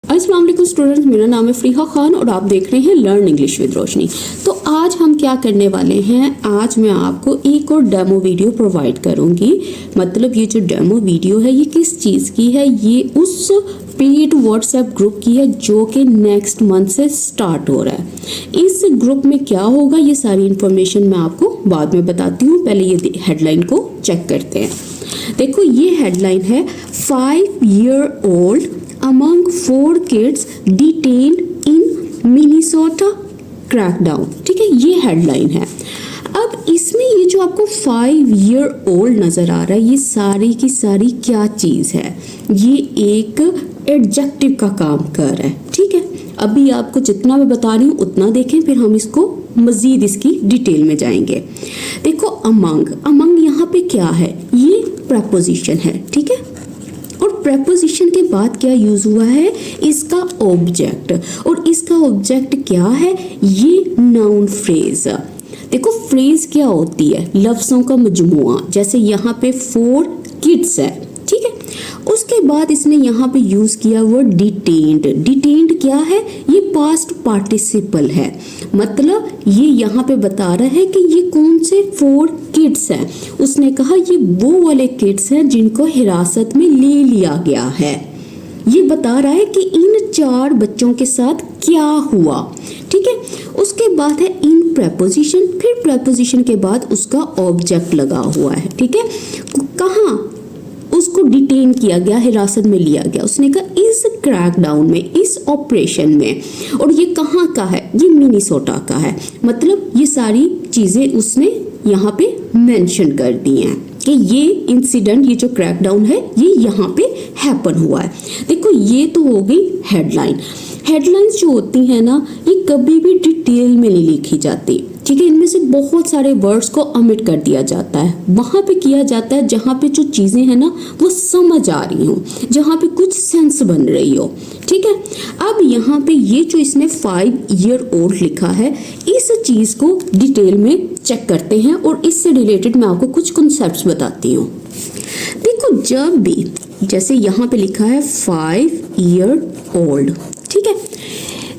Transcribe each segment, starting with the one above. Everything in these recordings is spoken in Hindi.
अस्सलाम वालेकुम स्टूडेंट्स, मेरा नाम है फरीहा खान और आप देख रहे हैं लर्न इंग्लिश विद रोशनी। तो आज हम क्या करने वाले हैं, आज मैं आपको एक और डेमो वीडियो प्रोवाइड करूंगी। मतलब ये जो डेमो वीडियो है ये किस चीज़ की है, ये उस पेड व्हाट्सएप ग्रुप की है जो कि नेक्स्ट मंथ से स्टार्ट हो रहा है। इस ग्रुप में क्या होगा ये सारी इन्फॉर्मेशन मैं आपको बाद में बताती हूँ। पहले ये हेडलाइन को चेक करते हैं। देखो ये हेडलाइन है 5 year old among 4 kids detained in Minnesota crackdown। ठीक है, ये हेडलाइन है। अब इसमें ये जो आपको 5 year old नजर आ रहा है, ये सारी की सारी क्या चीज है, ये एक एडजेक्टिव का काम कर रहा है। ठीक है, अभी आपको जितना मैं बता रही हूँ उतना देखें, फिर हम इसको मजीद इसकी डिटेल में जाएंगे। देखो अमंग यहाँ पे क्या है, ये प्रपोजिशन है। ठीक है, और प्रपोजिशन के बाद क्या यूज हुआ है, इसका ऑब्जेक्ट, और इसका ऑब्जेक्ट क्या है, ये नाउन फ्रेज। देखो फ्रेज क्या होती है, लफ्जों का मजमुआ। जैसे यहाँ पे 4 किड्स है, ठीक है, उसके बाद इसने यहाँ पे यूज किया वर्ड डिटेन्ड। डिटेन्ड क्या है, ये पास्ट पार्टिसिपल है। मतलब ये यहाँ पे बता रहा है कि ये कौन से 4 किड्स हैं। उसने कहा ये वो वाले किड्स हैं जिनको हिरासत में ले लिया गया है। ये बता रहा है कि इन 4 बच्चों के साथ क्या हुआ। ठीक है, उसके बाद है इन प्रपोजिशन, फिर प्रपोजिशन के बाद उसका ऑब्जेक्ट लगा हुआ है। ठीक है, कहाँ उसको डिटेन किया गया, हिरासत में लिया गया। उसने कहा इस क्रैकडाउन में, इस ऑपरेशन में, और ये कहाँ का है, ये मिनीसोटा का है। मतलब ये सारी चीजें उसने यहाँ पे मेंशन कर दी हैं कि ये इंसिडेंट, ये जो क्रैकडाउन है ये यहाँ पे हैपन हुआ है। देखो ये तो हो गई हेडलाइन। हेडलाइंस जो होती हैं ना, ये कभी भी डिटेल में नहीं लिखी जाती। ठीक है, इनमें से बहुत सारे वर्ड्स को ओमिट कर दिया जाता है। वहां पे किया जाता है जहां पे जो चीजें हैं ना वो समझ आ रही हो, जहां पे कुछ सेंस बन रही हो। ठीक है, अब यहाँ पे ये जो इसने 5 year old लिखा है, इस चीज को डिटेल में चेक करते हैं और इससे रिलेटेड मैं आपको कुछ कॉन्सेप्ट्स बताती हूँ। देखो जब भी, जैसे यहाँ पे लिखा है 5 year old, ठीक है,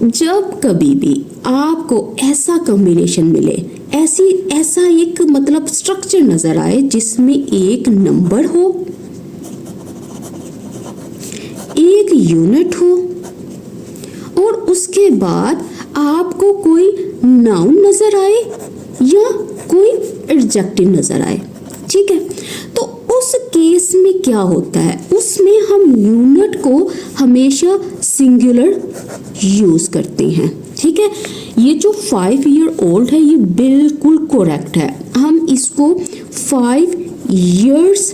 जब कभी भी आपको ऐसा कॉम्बिनेशन मिले, ऐसा एक मतलब स्ट्रक्चर नजर आए जिसमें एक नंबर हो, एक यूनिट हो और उसके बाद आपको कोई नाउन नजर आए या कोई एडजेक्टिव नजर आए। ठीक है, तो उस केस में क्या होता है, उसमें हम यूनिट को हमेशा सिंगुलर यूज करते हैं। ठीक है, ये जो 5 year old है ये बिल्कुल करेक्ट है। हम इसको 5 years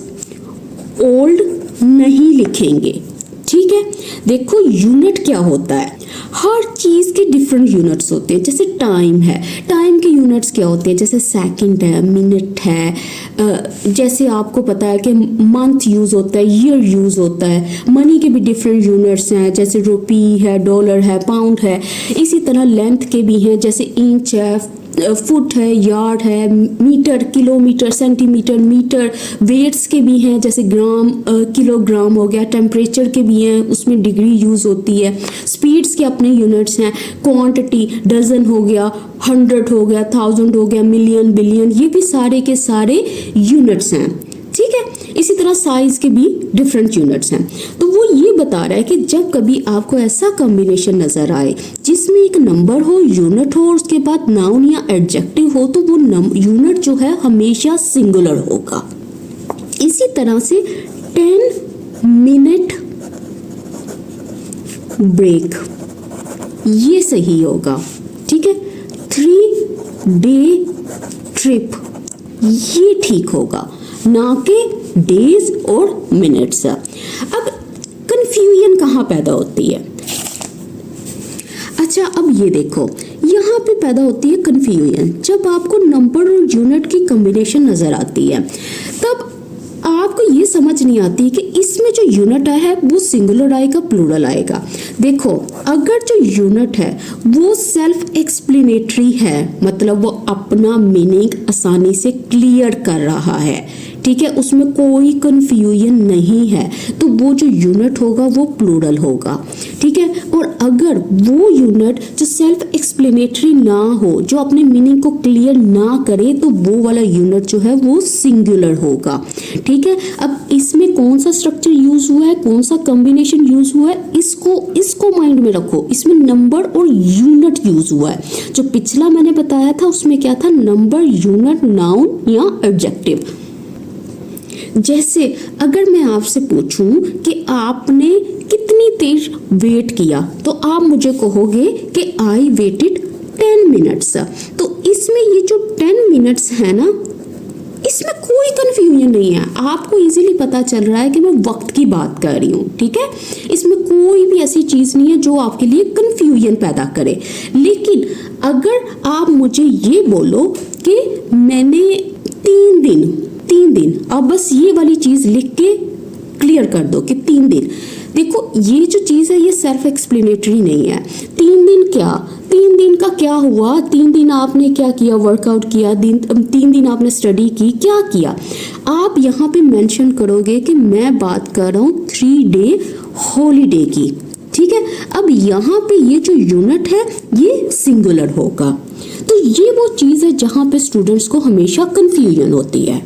old नहीं लिखेंगे। ठीक है, देखो यूनिट क्या होता है, हर चीज के डिफरेंट यूनिट्स होते हैं। जैसे टाइम है, टाइम के यूनिट्स क्या होते हैं, जैसे सेकंड है, मिनट है। जैसे आपको पता है कि मंथ यूज होता है, ईयर यूज होता है। मनी के भी डिफरेंट यूनिट्स हैं, जैसे रुपी है, डॉलर है, पाउंड है। इसी तरह लेंथ के भी हैं, जैसे इंच है, फुट है, यार्ड है, metre, kilometre, centimetre, metre. Weights के भी हैं, जैसे ग्राम, किलोग्राम हो गया। टेम्परेचर के भी हैं, उसमें डिग्री यूज होती है। स्पीड्स के अपने यूनिट्स हैं। क्वांटिटी, डजन हो गया, 100 हो गया, 1000 हो गया, मिलियन, बिलियन, ये भी सारे के सारे यूनिट्स हैं। ठीक है, इसी तरह साइज के भी डिफरेंट यूनिट्स हैं। तो वो ये बता रहा है कि जब कभी आपको ऐसा कॉम्बिनेशन नजर आए जिसमें एक नंबर हो, यूनिट हो और उसके बाद नाउन या एडजेक्टिव हो, तो वो यूनिट जो है हमेशा सिंगुलर होगा। इसी तरह से 10 minute ब्रेक, ये सही होगा। ठीक है, 3 day ट्रिप, ये ठीक होगा, ना कि डेज और मिनट्स। अब कंफ्यूजन कहाँ पैदा होती है, अच्छा अब ये देखो यहाँ पे पैदा होती है कंफ्यूजन जब आपको नंबर और यूनिट की कॉम्बिनेशन नजर आती है। तब आपको ये समझ नहीं आती कि इसमें जो यूनिट है वो सिंगुलर आएगा, प्लूरल आएगा। देखो अगर जो यूनिट है वो सेल्फ एक्सप्लेनेटरी है, मतलब वो अपना मीनिंग आसानी से क्लियर कर रहा है। ठीक है, उसमें कोई कंफ्यूजन नहीं है। तो वो जो यूनिट होगा वो प्लूरल होगा, ठीक है। और अगर वो यूनिट जो सेल्फ एक्सप्लेनेटरी ना हो, जो अपने मीनिंग को क्लियर ना करे, तो वो वाला यूनिट जो है वो सिंगुलर होगा, ठीक है। अब इसमें कौन सा स्ट्रक्चर यूज हुआ है, कौन सा कॉम्बिनेशन यूज हुआ है, इसको माइंड में रखो। इसमें नंबर और यूनिट यूज हुआ है। जो पिछला मैंने बताया था उसमें क्या था, नंबर, यूनिट, नाउन या एडजेक्टिव। जैसे अगर मैं आपसे पूछूं कि आपने कितनी देर वेट किया, तो आप मुझे कहोगे कि आई वेटेड 10 मिनट्स। तो इसमें ये जो 10 मिनट्स है ना, इसमें कोई कंफ्यूजन नहीं है। आपको इजीली पता चल रहा है कि मैं वक्त की बात कर रही हूँ, ठीक है। इसमें कोई भी ऐसी चीज नहीं है जो आपके लिए कंफ्यूजन पैदा करे। लेकिन अगर आप मुझे ये बोलो कि मैंने 3 दिन, अब बस ये वाली चीज लिख के क्लियर कर दो कि 3 दिन। देखो ये जो चीज है ये सेल्फ एक्सप्लेनेटरी नहीं है। 3 दिन क्या, 3 दिन का क्या हुआ, 3 दिन आपने क्या किया, वर्कआउट किया, 3 दिन आपने स्टडी की, क्या किया। आप यहाँ पे मेंशन करोगे कि मैं बात कर रहा हूँ 3 डे हॉलीडे की, ठीक है। अब यहाँ पे ये जो यूनिट है ये सिंगुलर होगा। तो ये वो चीज है जहाँ पे स्टूडेंट्स को हमेशा कंफ्यूजन होती है।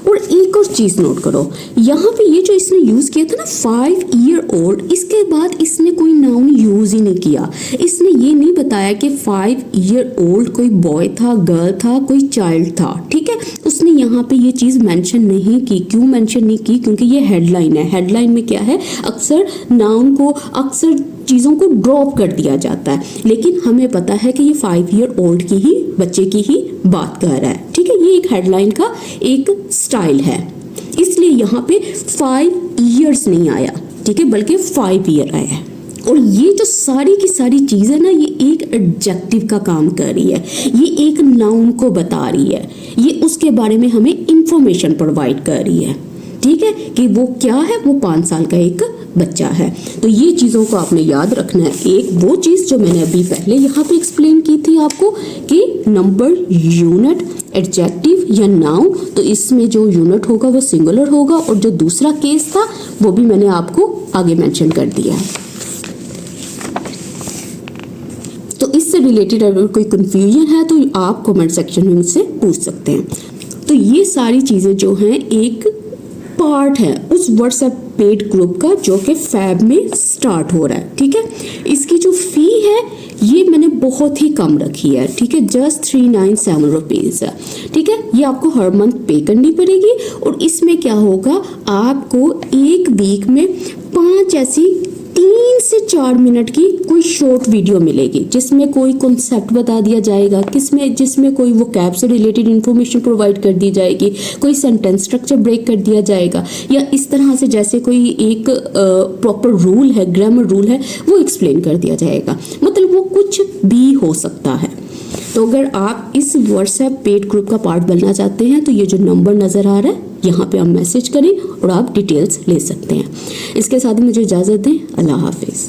और एक और चीज नोट करो, यहाँ पे ये जो इसने यूज किया था ना 5 ईयर ओल्ड, इसके बाद इसने कोई नाउन यूज ही नहीं किया। इसने ये नहीं बताया कि 5 ईयर ओल्ड कोई बॉय था, गर्ल था, कोई चाइल्ड था, ठीक है। उसने यहाँ पे ये चीज मेंशन नहीं की। क्यों मेंशन नहीं की, क्योंकि ये हेडलाइन है। हेडलाइन में क्या है, अक्सर नाउन को, अक्सर चीज़ों को ड्रॉप कर दिया जाता है। लेकिन हमें पता है कि ये 5 ईयर ओल्ड की ही बच्चे की ही बात कर रहा है, ठीक है। ये एक हेडलाइन का एक स्टाइल है, इसलिए यहाँ पे 5 ईयर्स नहीं आया, ठीक है, बल्कि 5 ईयर आया है। और ये जो सारी की सारी चीज़ें ना, ये एक एडजेक्टिव का काम कर रही है, ये एक नाउन को बता रही है, ये उसके बारे में हमें इंफॉर्मेशन प्रोवाइड कर रही है, ठीक है, कि वो क्या है, वो 5 साल का एक बच्चा है। तो ये चीज़ों को आपने याद रखना है। एक वो चीज़ जो मैंने अभी पहले यहाँ पे एक्सप्लेन की थी आपको कि नंबर, यूनिट, एडजेक्टिव या नाउन, तो इसमें जो यूनिट होगा वो सिंगुलर होगा। और जो दूसरा केस था वो भी मैंने आपको आगे मेंशन कर दिया है। तो इससे रिलेटेड अगर कोई कंफ्यूजन है तो आप कमेंट सेक्शन में मुझसे पूछ सकते हैं। तो ये सारी चीज़ें जो हैं एक पार्ट है उस व्हाट्सएप पेड ग्रुप का जो कि फैब में स्टार्ट हो रहा है, ठीक है। इसकी जो फी है ये मैंने बहुत ही कम रखी है, ठीक है, जस्ट 397 रुपीज़, ठीक है। ये आपको हर मंथ पे करनी पड़ेगी। और इसमें क्या होगा, आपको एक वीक में 5 ऐसी 3 से 4 मिनट की कोई शॉर्ट वीडियो मिलेगी जिसमें कोई कॉन्सेप्ट बता दिया जाएगा, जिसमें कोई वोकैब से रिलेटेड इंफॉर्मेशन प्रोवाइड कर दी जाएगी, कोई सेंटेंस स्ट्रक्चर ब्रेक कर दिया जाएगा, या इस तरह से जैसे कोई एक प्रॉपर रूल है, ग्रामर रूल है, वो एक्सप्लेन कर दिया जाएगा। मतलब वो कुछ भी हो सकता है। तो अगर आप इस व्हाट्सएप पेड ग्रुप का पार्ट बनना चाहते हैं तो ये जो नंबर नज़र आ रहा है यहाँ पे आप मैसेज करें और आप डिटेल्स ले सकते हैं। इसके साथ ही मुझे इजाज़त दें। अल्लाह हाफिज़।